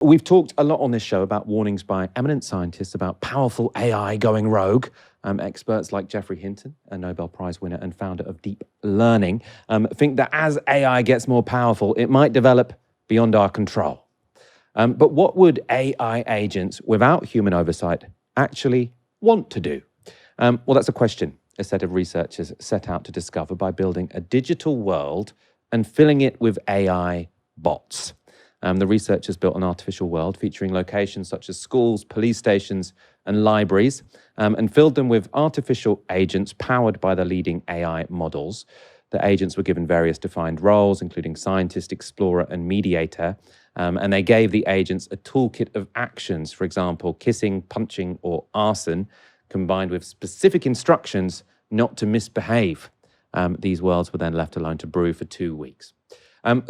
We've talked a lot on this show about warnings by eminent scientists about powerful AI going rogue. Experts like Geoffrey Hinton, a Nobel Prize winner and founder of Deep Learning, think that as AI gets more powerful, it might develop beyond our control. But what would AI agents without human oversight actually want to do? Well, that's a question a set of researchers set out to discover by building a digital world and filling it with AI bots. The researchers built an artificial world featuring locations such as schools, police stations, and libraries, and filled them with artificial agents powered by the leading AI models. The agents were given various defined roles, including scientist, explorer, and mediator, and they gave the agents a toolkit of actions, for example, kissing, punching, or arson, combined with specific instructions not to misbehave. These worlds were then left alone to brew for 2 weeks.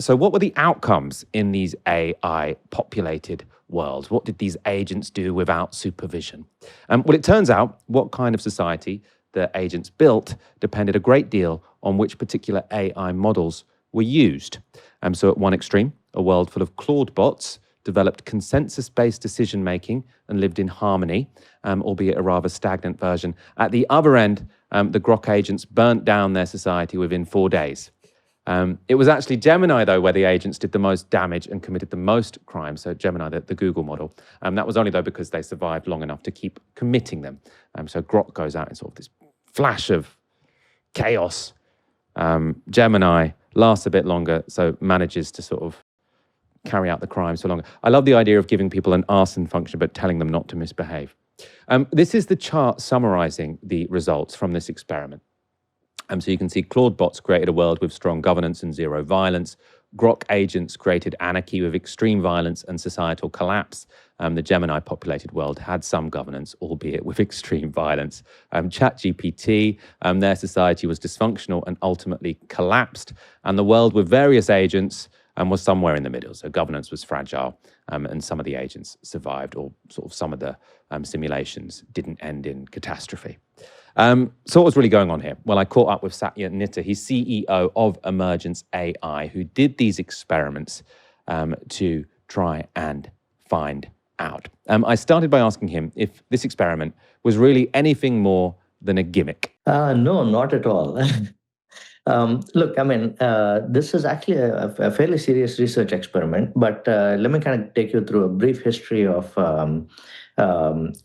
So what were the outcomes in these AI-populated worlds? What did these agents do without supervision? Well, it turns out what kind of society the agents built depended a great deal on which particular AI models were used. So at one extreme, a world full of Claude bots developed consensus-based decision-making and lived in harmony, albeit a rather stagnant version. At the other end, the Grok agents burnt down their society within 4 days. It was actually Gemini, though, where the agents did the most damage and committed the most crimes. So Gemini, the Google model. That was only, though, because they survived long enough to keep committing them. So Grok goes out in sort of this flash of chaos. Gemini lasts a bit longer, so manages to sort of carry out the crimes for longer. I love the idea of giving people an arson function, but telling them not to misbehave. This is the chart summarizing the results from this experiment. So you can see Claude bots created a world with strong governance and zero violence. Grok agents created anarchy with extreme violence and societal collapse. The Gemini-populated world had some governance, albeit with extreme violence. ChatGPT, their society was dysfunctional and ultimately collapsed. And the world with various agents was somewhere in the middle. So governance was fragile, and some of the agents survived, or sort of some of the simulations didn't end in catastrophe. So what was really going on here? Well, I caught up with Satya Nitta. He's CEO of Emergence AI, who did these experiments to try and find out. I started by asking him if this experiment was really anything more than a gimmick. No, not at all. Look, I mean, this is actually a fairly serious research experiment, but let me kind of take you through a brief history of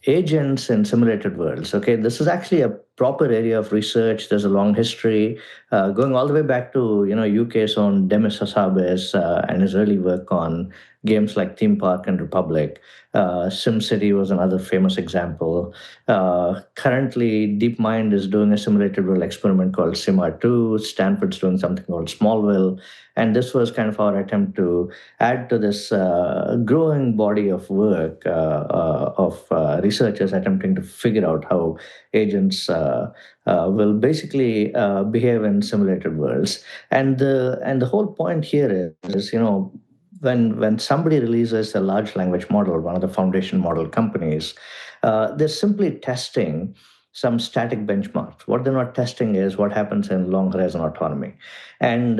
agents in simulated worlds. Okay, this is actually a proper area of research. There's a long history going all the way back to UK's own Demis Hassabis and his early work on games like Theme Park and Republic. SimCity was another famous example. Currently, DeepMind is doing a simulated world experiment called SIMA2. Stanford's doing something called Smallville. And this was kind of our attempt to add to this growing body of work of researchers attempting to figure out how agents will basically behave in simulated worlds. And the whole point here is when somebody releases a large language model, one of the foundation model companies, they're simply testing some static benchmarks. What they're not testing is what happens in long horizon autonomy. And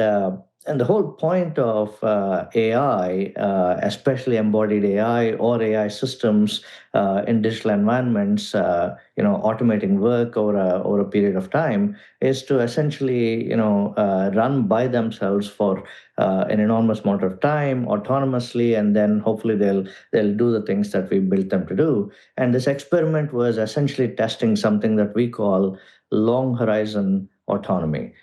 the whole point of AI, especially embodied AI or AI systems in digital environments, automating work over a period of time, is to essentially, run by themselves for an enormous amount of time autonomously, and then hopefully they'll do the things that we built them to do. And this experiment was essentially testing something that we call long horizon autonomy.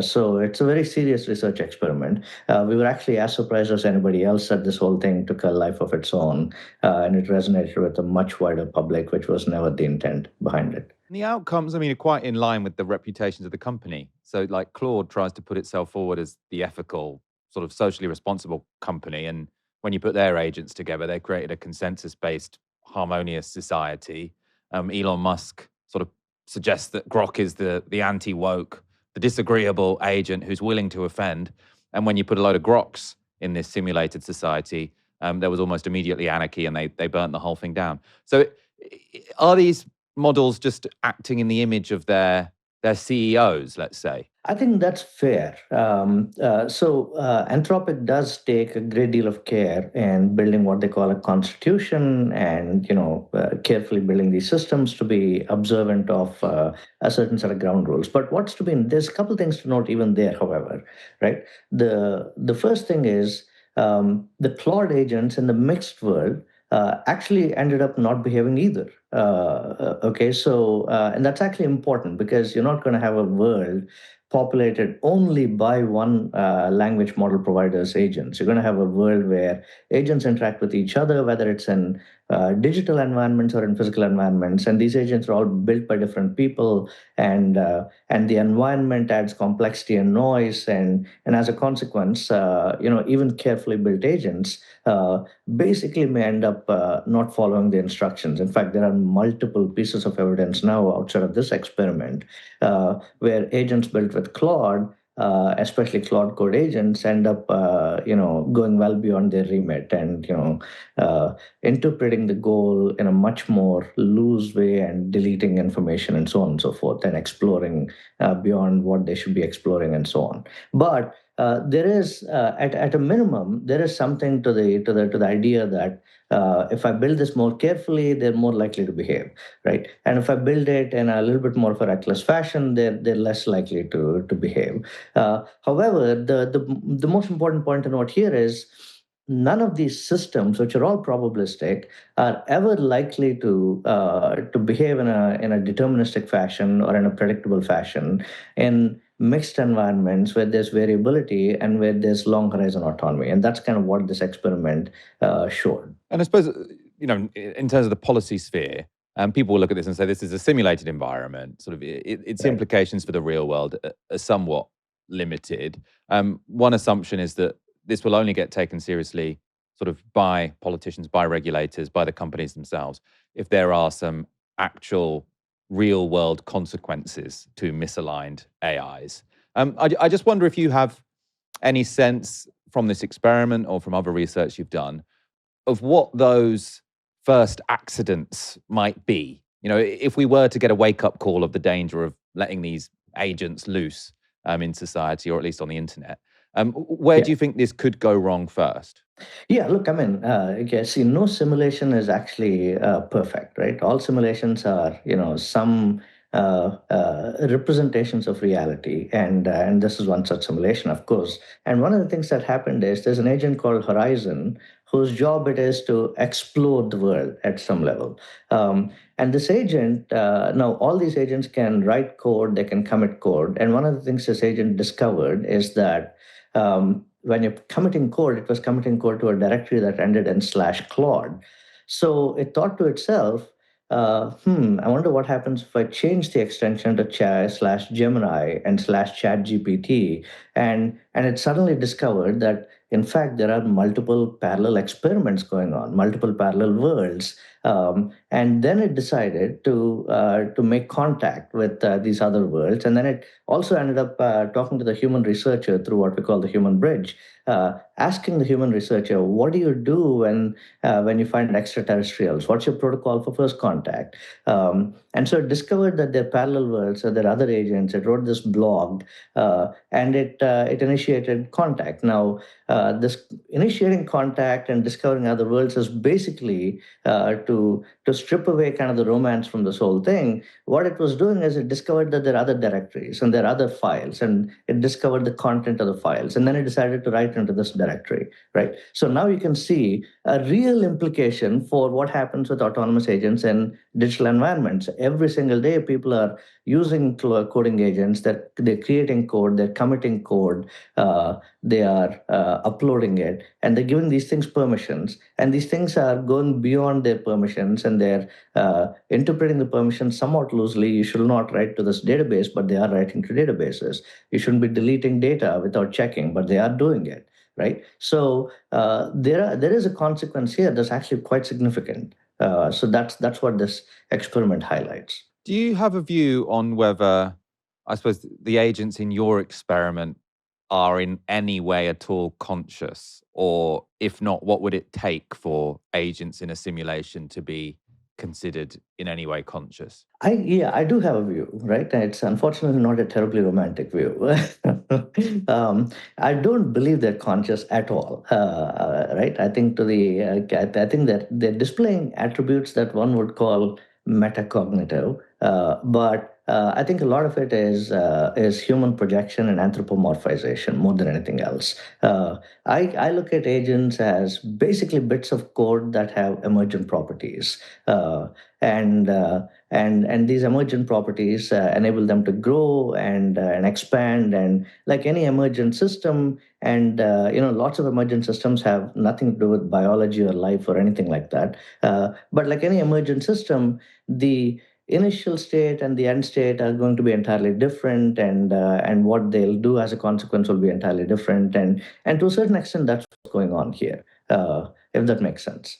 So it's a very serious research experiment. We were actually as surprised as anybody else that this whole thing took a life of its own, and it resonated with a much wider public, which was never the intent behind it. And the outcomes, I mean, are quite in line with the reputations of the company. So like Claude tries to put itself forward as the ethical, sort of socially responsible company. And when you put their agents together, they created a consensus-based, harmonious society. Elon Musk sort of suggests that Grok is the anti-woke, the disagreeable agent who's willing to offend. And when you put a load of Groks in this simulated society, there was almost immediately anarchy, and they burnt the whole thing down. So are these models just acting in the image of their their CEOs, let's say? I think that's fair. Anthropic does take a great deal of care in building what they call a constitution, and carefully building these systems to be observant of a certain set of ground rules. But there's a couple things to note even there, however, right? The first thing is the Claude agents in the mixed world actually ended up not behaving either. Okay, and that's actually important because you're not going to have a world populated only by one language model provider's agents. You're going to have a world where agents interact with each other, whether it's in digital environments or in physical environments, and these agents are all built by different people, and the environment adds complexity and noise, and as a consequence, even carefully built agents basically may end up not following the instructions. In fact, there are multiple pieces of evidence now outside of this experiment where agents built with Claude, especially Claude code agents, end up, going well beyond their remit, and interpreting the goal in a much more loose way and deleting information and so on and so forth, and exploring beyond what they should be exploring and so on. But there is, at a minimum, there is something to the idea that if I build this more carefully, they're more likely to behave, right? And if I build it in a little bit more of a reckless fashion, they're less likely to behave. However, the most important point to note here is none of these systems, which are all probabilistic, are ever likely to behave in a deterministic fashion or in a predictable fashion in mixed environments where there's variability and where there's long horizon autonomy. And that's kind of what this experiment showed. And I suppose, in terms of the policy sphere, people will look at this and say this is a simulated environment. Sort of, its Right. implications for the real world are somewhat limited. One assumption is that this will only get taken seriously, sort of, by politicians, by regulators, by the companies themselves, if there are some actual real world consequences to misaligned AIs. I just wonder if you have any sense from this experiment or from other research you've done of what those first accidents might be. If we were to get a wake-up call of the danger of letting these agents loose in society, or at least on the internet, where do Yeah. you think this could go wrong first? Yeah, look, I mean, okay, see, no simulation is actually perfect, right? All simulations are, some representations of reality, and this is one such simulation, of course. And one of the things that happened is there's an agent called Horizon, whose job it is to explore the world at some level. And this agent, now all these agents can write code, they can commit code, and one of the things this agent discovered is that when you're committing code, it was committing code to a directory that ended in /Claude. So it thought to itself, I wonder what happens if I change the extension to /Gemini and /ChatGPT. And it suddenly discovered that, in fact, there are multiple parallel experiments going on, multiple parallel worlds. And then it decided to make contact with these other worlds. And then it also ended up talking to the human researcher through what we call the human bridge, asking the human researcher, what do you do when you find extraterrestrials? What's your protocol for first contact? And so it discovered that there are parallel worlds, so there are other agents. It wrote this blog, and it initiated contact. Now, this initiating contact and discovering other worlds is basically to strip away kind of the romance from this whole thing. What it was doing is it discovered that there are other directories and there are other files, and it discovered the content of the files, and then it decided to write into this directory, right? So now you can see a real implication for what happens with autonomous agents in digital environments. Every single day, people are using coding agents, that they're creating code, they're committing code, they are uploading it, and they're giving these things permissions, and these things are going beyond their permissions, and they're interpreting the permissions somewhat loosely. You should not write to this database, but they are writing to databases. You shouldn't be deleting data without checking, but they are doing it, right? So there is a consequence here that's actually quite significant. So that's what this experiment highlights. Do you have a view on whether, I suppose, the agents in your experiment are in any way at all conscious? Or if not, what would it take for agents in a simulation to be considered in any way conscious? I do have a view, right? And it's unfortunately not a terribly romantic view. I don't believe they're conscious at all, right? I think I think that they're displaying attributes that one would call metacognitive, but I think a lot of it is human projection and anthropomorphization more than anything else. I look at agents as basically bits of code that have emergent properties. And and these emergent properties enable them to grow and expand, and like any emergent system, and lots of emergent systems have nothing to do with biology or life or anything like that, but like any emergent system, the initial state and the end state are going to be entirely different, and what they'll do as a consequence will be entirely different, and to a certain extent that's what's going on here, if that makes sense.